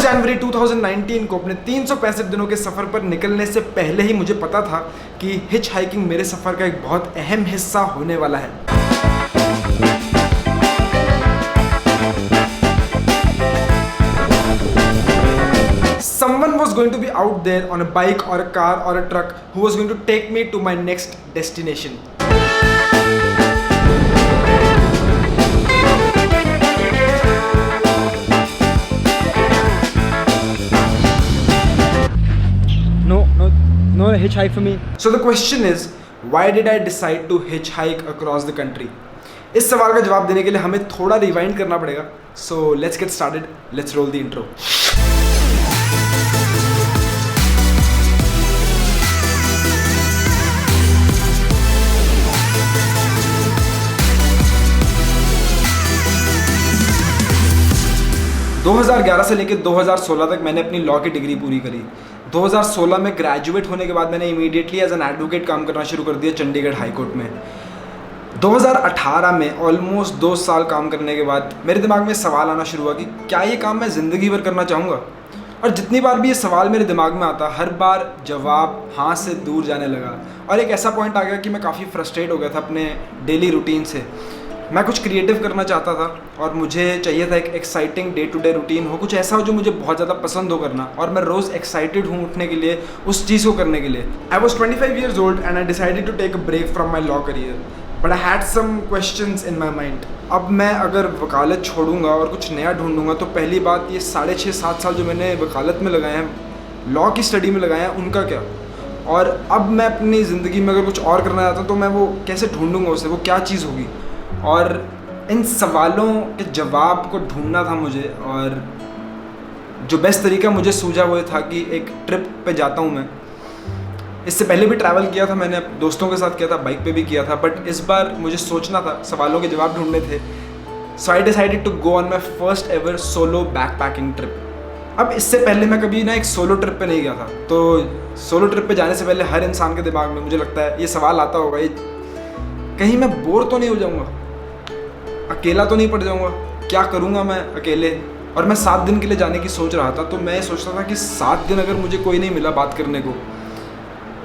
जनवरी 2019 को अपने 365 दिनों के सफ़र पर निकलने से पहले ही मुझे पता था कि हिच हाइकिंग मेरे सफ़र का एक बहुत अहम हिस्सा होने वाला है। Someone was going to be out there on a bike or a car or a truck who was going to take me to my next destination. No hitchhike for me. So the question is, why did I decide to hitchhike across the country? इस सवाल का जवाब देने के लिए हमें थोड़ा rewind करना पड़ेगा. So let's get started. Let's roll the intro. दो 2011 से लेकर 2016 तक मैंने अपनी लॉ की डिग्री पूरी करी. 2016 में ग्रेजुएट होने के बाद मैंने इमीडिएटली एज एन एडवोकेट काम करना शुरू कर दिया चंडीगढ़ हाई कोर्ट में. 2018 में ऑलमोस्ट 2 साल काम करने के बाद मेरे दिमाग में सवाल आना शुरू हुआ कि क्या ये काम मैं ज़िंदगी भर करना चाहूँगा. और जितनी बार भी ये सवाल मेरे दिमाग में आता, हर बार जवाब हाँ से दूर जाने लगा. और एक ऐसा पॉइंट आ गया कि मैं काफ़ी फ्रस्ट्रेट हो गया था अपने डेली रूटीन से. मैं कुछ क्रिएटिव करना चाहता था और मुझे चाहिए था एक exciting day to day routine हो, कुछ ऐसा हो जो मुझे बहुत ज़्यादा पसंद हो करना. और मैं रोज़ एक्साइटेड हूँ उठने के लिए, उस चीज़ को करने के लिए. I was 25 years old and I decided to take a break from my law career. But I had some questions in my mind. अब मैं अगर वकालत छोड़ूंगा और कुछ नया ढूंढूंगा तो पहली बात, ये 6.5-7 साल जो मैंने वकालत में लगाए हैं, लॉ की स्टडी में लगाए हैं, उनका क्या. और अब मैं अपनी ज़िंदगी में अगर कुछ और करना चाहता हूँ तो मैं वो कैसे ढूंढूंगा उसे, वो क्या चीज़ होगी. और इन सवालों के जवाब को ढूंढना था मुझे. और जो बेस्ट तरीका मुझे सूझा वो था कि एक ट्रिप पे जाता हूँ मैं. इससे पहले भी ट्रैवल किया था मैंने, दोस्तों के साथ किया था, बाइक पे भी किया था. बट इस बार मुझे सोचना था, सवालों के जवाब ढूंढने थे. So I decided to go on my first ever solo backpacking trip. अब इससे पहले मैं कभी ना एक सोलो ट्रिप पे नहीं गया था. तो सोलो ट्रिप पे जाने से पहले हर इंसान के दिमाग में मुझे लगता है ये सवाल आता होगा, ये कहीं मैं बोर तो नहीं हो जाऊँगा, अकेला तो नहीं पड़ जाऊँगा, क्या करूँगा मैं अकेले. और मैं 7 दिन के लिए जाने की सोच रहा था. तो मैं सोचता था कि 7 दिन अगर मुझे कोई नहीं मिला बात करने को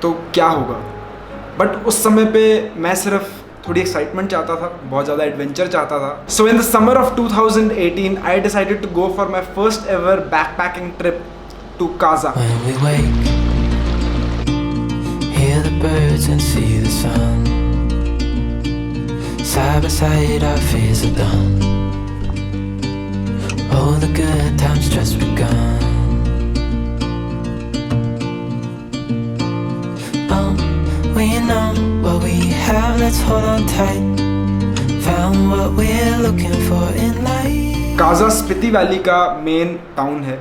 तो क्या होगा. बट उस समय पे मैं सिर्फ थोड़ी एक्साइटमेंट चाहता था, बहुत ज़्यादा एडवेंचर चाहता था. So in the summer of 2018 I decided to go for my first ever backpacking trip to Kaza. Side by side our fears are done. All the good times just begun. We know what we have, let's hold on tight. Found what we're looking for in life. Kaza Spiti valley का main town है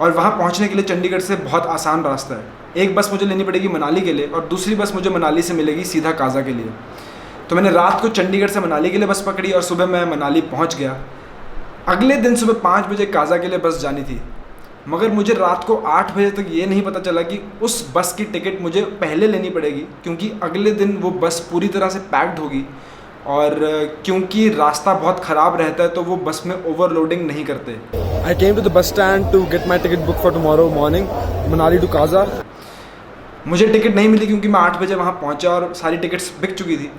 और वहाँ पहुँचने के लिए चंडीगढ़ से बहुत आसान रास्ता है. एक बस मुझे लेनी पड़ेगी मनाली के लिए और दूसरी बस मुझे मनाली से मिलेगी सीधा काजा के लिए. तो मैंने रात को चंडीगढ़ से मनाली के लिए बस पकड़ी और सुबह मैं मनाली पहुंच गया. अगले दिन सुबह 5 बजे काजा के लिए बस जानी थी. मगर मुझे रात को 8 बजे तक ये नहीं पता चला कि उस बस की टिकट मुझे पहले लेनी पड़ेगी, क्योंकि अगले दिन वो बस पूरी तरह से पैक्ड होगी. और क्योंकि रास्ता बहुत ख़राब रहता है तो वो बस में ओवरलोडिंग नहीं करते. I came to the bus stand to get my ticket book for tomorrow morning Manali to Kaza. मुझे टिकट नहीं मिली क्योंकि मैं 8 बजे वहाँ पहुँचा और सारी टिकट्स बिक चुकी थी.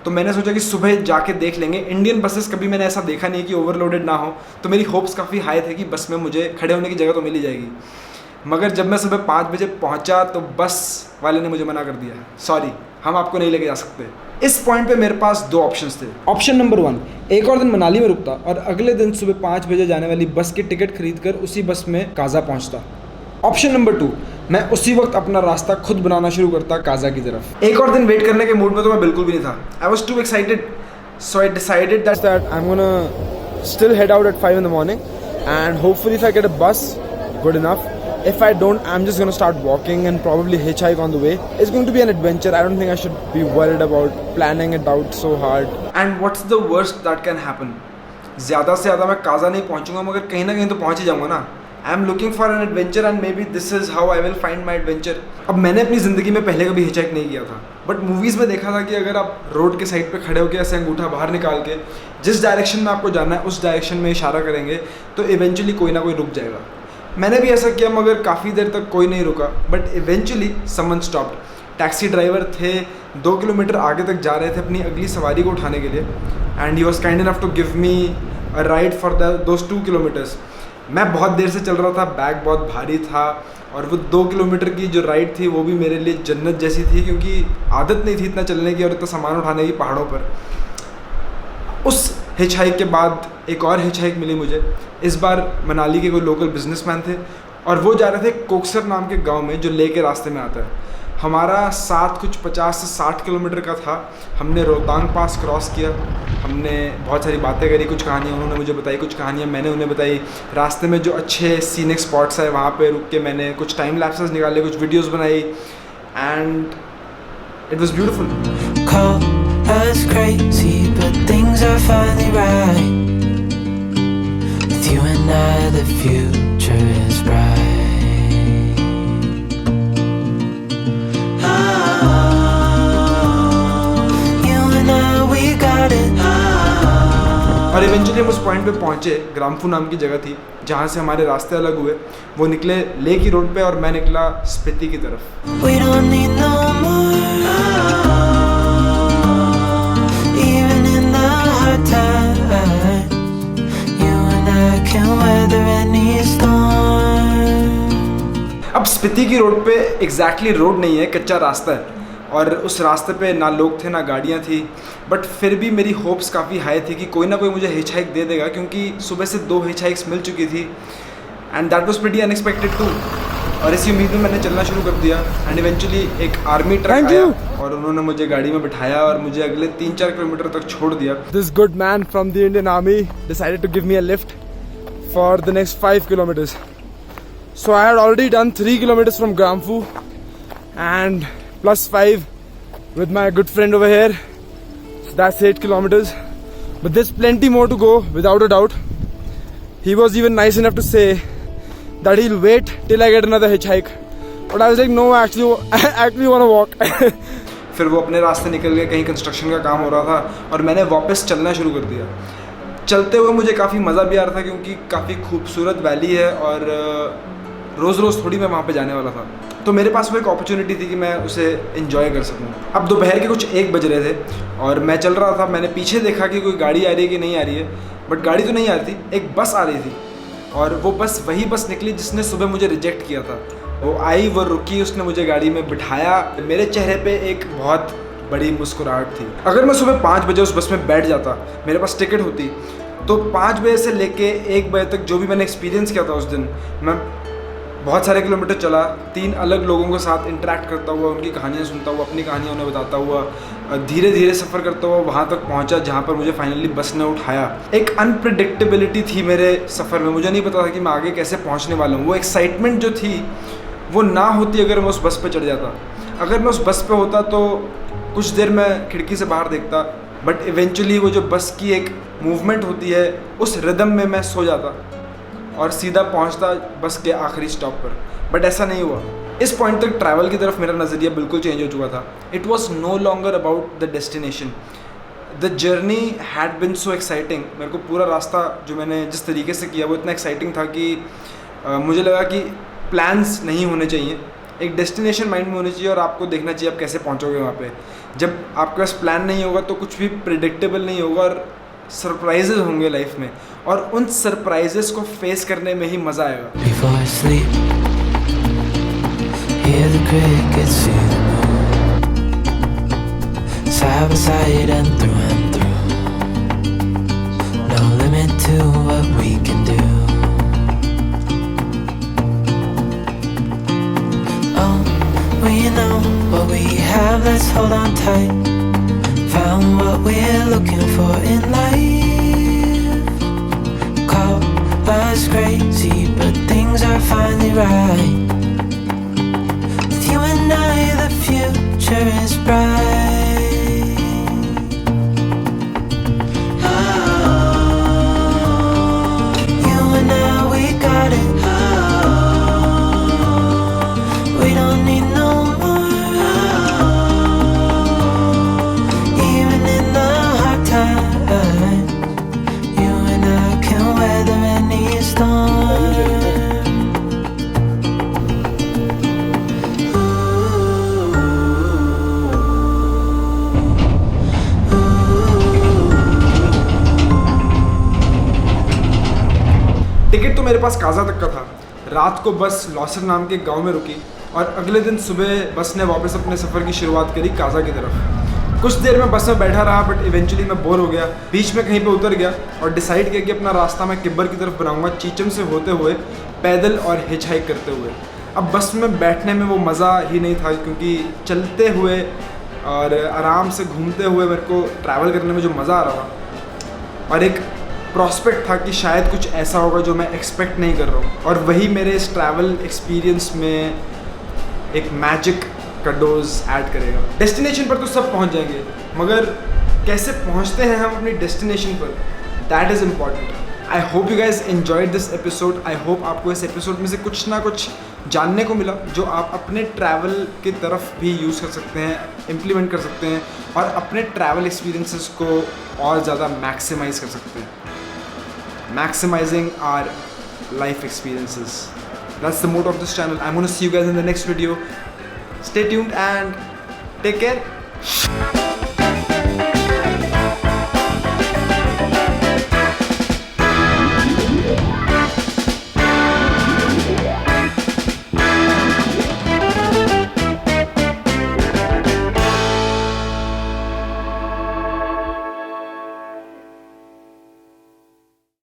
तो मैंने सोचा कि सुबह जाके देख लेंगे. इंडियन बसेस कभी मैंने ऐसा देखा नहीं कि ओवरलोडेड ना हो, तो मेरी होप्स काफ़ी हाई थे कि बस में मुझे खड़े होने की जगह तो मिल ही जाएगी. मगर जब मैं सुबह 5 बजे पहुंचा तो बस वाले ने मुझे मना कर दिया, सॉरी हम आपको नहीं लेके जा सकते. इस पॉइंट पे मेरे पास 2 ऑप्शंस थे. ऑप्शन नंबर 1, एक और दिन मनाली में रुकता और अगले दिन सुबह 5 बजे जाने वाली बस की टिकट खरीद कर उसी बस में काजा पहुँचता. ऑप्शन नंबर 2, मैं उसी वक्त अपना रास्ता खुद बनाना शुरू करता काजा की तरफ. एक और दिन वेट करने के मूड में तो मैं बिल्कुल भी नहीं था. I was to excited. So I decided that I am gonna still head out at 5 in the morning and hopefully if I get a bus, good enough. If I don't, I'm just gonna start walking and probably hitchhike on the way. It's going to be an adventure. I don't think I should be worried about planning it out so hard. And what's the worst that can happen? ज़्यादा से ज़्यादा मैं काजा नहीं पहुँचूंगा, मगर कहीं ना कहीं तो पहुँच ही जाऊँगा ना. I am looking for an adventure and may be this is how I will find my adventure. अब मैंने अपनी ज़िंदगी में पहले कभी हिचहैक नहीं किया था, बट मूवीज़ में देखा था कि अगर आप रोड के साइड पे खड़े होकर ऐसे अंगूठा बाहर निकाल के जिस डायरेक्शन में आपको जाना है उस डायरेक्शन में इशारा करेंगे तो इवेंचुअली कोई ना कोई रुक जाएगा. मैंने भी ऐसा किया मगर काफ़ी देर तक कोई नहीं रुका, but eventually someone stopped. Taxi driver थे, 2 किलोमीटर आगे तक जा रहे थे अपनी अगली सवारी को उठाने के लिए, and he was kind enough to give me a ride for those 2 kilometres. मैं बहुत देर से चल रहा था, बैग बहुत भारी था, और वो 2 किलोमीटर की जो राइड थी वो भी मेरे लिए जन्नत जैसी थी, क्योंकि आदत नहीं थी इतना चलने की और इतना सामान उठाने की पहाड़ों पर। उस हिच हाइक के बाद एक और हिच हाइक मिली मुझे। इस बार मनाली के कोई लोकल बिजनेसमैन थे और वो जा रहे थे कोकसर नाम के गांव में जो लेह के रास्ते में आता है। हमारा साथ कुछ 50 से 60 किलोमीटर का था। हमने रोहतांग पास क्रॉस किया, हमने बहुत सारी बातें करी, कुछ कहानियाँ उन्होंने मुझे बताई, कुछ कहानियाँ मैंने उन्हें बताई। रास्ते में जो अच्छे सीनिक स्पॉट्स है वहाँ पे रुक के मैंने कुछ टाइम लैप्सेस निकाले, कुछ वीडियोस बनाई, and it was beautiful. Us crazy, but things are finally right. With you and I, the future is bright. You and I, we got it. और इवेंचुअली हम उस पॉइंट पे पहुँचे। ग्राम्फू नाम की जगह थी जहाँ से हमारे रास्ते अलग हुए। वो निकले लेह की रोड पे और मैं निकला स्पीति की तरफ। We don't need no more. Even in the hard times, you and I can weather any storm. अब स्पीति की रोड पे एग्जैक्टली रोड नहीं है, कच्चा रास्ता है, और उस रास्ते पे ना लोग थे ना गाड़ियाँ थी, बट फिर भी मेरी होप्स काफ़ी हाई थी कि कोई ना कोई मुझे हिच हाइक दे देगा, क्योंकि सुबह से 2 हिच हाइक्स मिल चुकी थी, and that was pretty unexpected too. और इसी उम्मीद में मैंने चलना शुरू कर दिया, एंड इवेंचुअली एक आर्मी ट्रक आया और उन्होंने मुझे गाड़ी में बिठाया और मुझे अगले 3-4 किलोमीटर तक छोड़ दिया। This good man from the Indian Army decided to give me a lift for the next 5 kilometers. So I had already done 3 kilometers from Gramfu and plus 5 with my good friend over here. So that's 8 kilometers. But there's plenty more to go, without a doubt. He was even nice enough to say that he'll wait till I get another hitchhike. But I was like, no, I actually want to walk. फिर वो अपने रास्ते निकल गए, कहीं construction का काम हो रहा था और मैंने वापस चलना शुरू कर दिया। चलते हुए मुझे काफ़ी मज़ा भी आ रहा था, क्योंकि काफ़ी खूबसूरत वैली है और रोज़ रोज़ थोड़ी मैं वहाँ पे जाने वाला था, तो मेरे पास वो एक अपॉर्चुनिटी थी कि मैं उसे एंजॉय कर सकूँ। अब दोपहर के कुछ 1 बज रहे थे और मैं चल रहा था। मैंने पीछे देखा कि कोई गाड़ी आ रही है कि नहीं आ रही है, बट गाड़ी तो नहीं आ रही थी। एक बस आ रही थी और वो बस वही बस निकली जिसने सुबह मुझे रिजेक्ट किया था। वो आई, वो रुकी, उसने मुझे गाड़ी में बिठाया। मेरे चेहरे पे एक बहुत बड़ी मुस्कुराहट थी। अगर मैं सुबह 5 बजे उस बस में बैठ जाता, मेरे पास टिकट होती, तो 5 बजे से लेके 1 बजे तक जो भी मैंने एक्सपीरियंस किया था उस दिन, मैं बहुत सारे किलोमीटर चला, 3 अलग लोगों के साथ इंटरेक्ट करता हुआ, उनकी कहानियाँ सुनता हुआ, अपनी कहानियाँ उन्हें बताता हुआ, धीरे धीरे सफ़र करता हुआ वहाँ तक पहुँचा जहाँ पर मुझे फाइनली बस ने उठाया। एक अनप्रिडिक्टेबिलिटी थी मेरे सफ़र में, मुझे नहीं पता था कि मैं आगे कैसे पहुँचने वाला हूँ। वो एक्साइटमेंट जो थी वो ना होती अगर मैं उस बस पे चढ़ जाता। अगर मैं उस बस पे होता तो कुछ देर मैं खिड़की से बाहर देखता, बट इवेंचुअली वो जो बस की एक मूवमेंट होती है उस रिदम में मैं सो जाता और सीधा पहुंचता बस के आखिरी स्टॉप पर। बट ऐसा नहीं हुआ। इस पॉइंट तक ट्रैवल की तरफ मेरा नज़रिया बिल्कुल चेंज हो चुका था। It was no longer about the destination, the journey had been so exciting. मेरे को पूरा रास्ता जो मैंने जिस तरीके से किया वो इतना एक्साइटिंग था कि मुझे लगा कि प्लान्स नहीं होने चाहिए, एक डेस्टिनेशन माइंड में होनी चाहिए और आपको देखना चाहिए आप कैसे पहुंचोगे वहाँ पे। जब आपके पास प्लान नहीं होगा तो कुछ भी प्रिडिक्टेबल नहीं होगा और सरप्राइजेज होंगे लाइफ में, और उन सरप्राइजेस को फेस करने में ही मज़ा आएगा। Before I sleep, hear the crickets, see the moon, side by side and through. No limit to what we can do. Oh, we know what we have, let's hold on tight. Found what we're looking for in life. Call us crazy, but things are finally right. With you and I, the future is bright. You and I, we got it. We don't need no more. Even in the hard times, you and I can weather any storm. Ticket तो मेरे पास काजा तक का था। रात को बस loser नाम के गांव में रुकी और अगले दिन सुबह बस ने वापस अपने सफ़र की शुरुआत करी काजा की तरफ। कुछ देर में बस में बैठा रहा बट इवेंचुअली मैं बोर हो गया। बीच में कहीं पे उतर गया और डिसाइड किया कि अपना रास्ता मैं किब्बर की तरफ बनाऊंगा, चीचम से होते हुए पैदल और हिच हाइक करते हुए। अब बस में बैठने में वो मज़ा ही नहीं था, क्योंकि चलते हुए और आराम से घूमते हुए मेरे को ट्रैवल करने में जो मज़ा आ रहा था और एक प्रॉस्पेक्ट था कि शायद कुछ ऐसा होगा जो मैं एक्सपेक्ट नहीं कर रहा हूँ, और वही मेरे इस ट्रैवल एक्सपीरियंस में एक मैजिक का डोज ऐड करेगा। डेस्टिनेशन पर तो सब पहुँच जाएंगे, मगर कैसे पहुँचते हैं हम अपनी डेस्टिनेशन पर, that is important. I hope you guys enjoyed this episode. I hope आपको इस एपिसोड में से कुछ ना कुछ जानने को मिला जो आप अपने ट्रैवल की तरफ भी यूज़ कर सकते हैं, इम्प्लीमेंट कर सकते हैं और अपने ट्रैवल एक्सपीरियंसेस को और ज़्यादा मैक्सिमाइज कर सकते हैं। Maximizing our life experiences. That's the motto of this channel. I'm going to see you guys in the next video. Stay tuned and take care.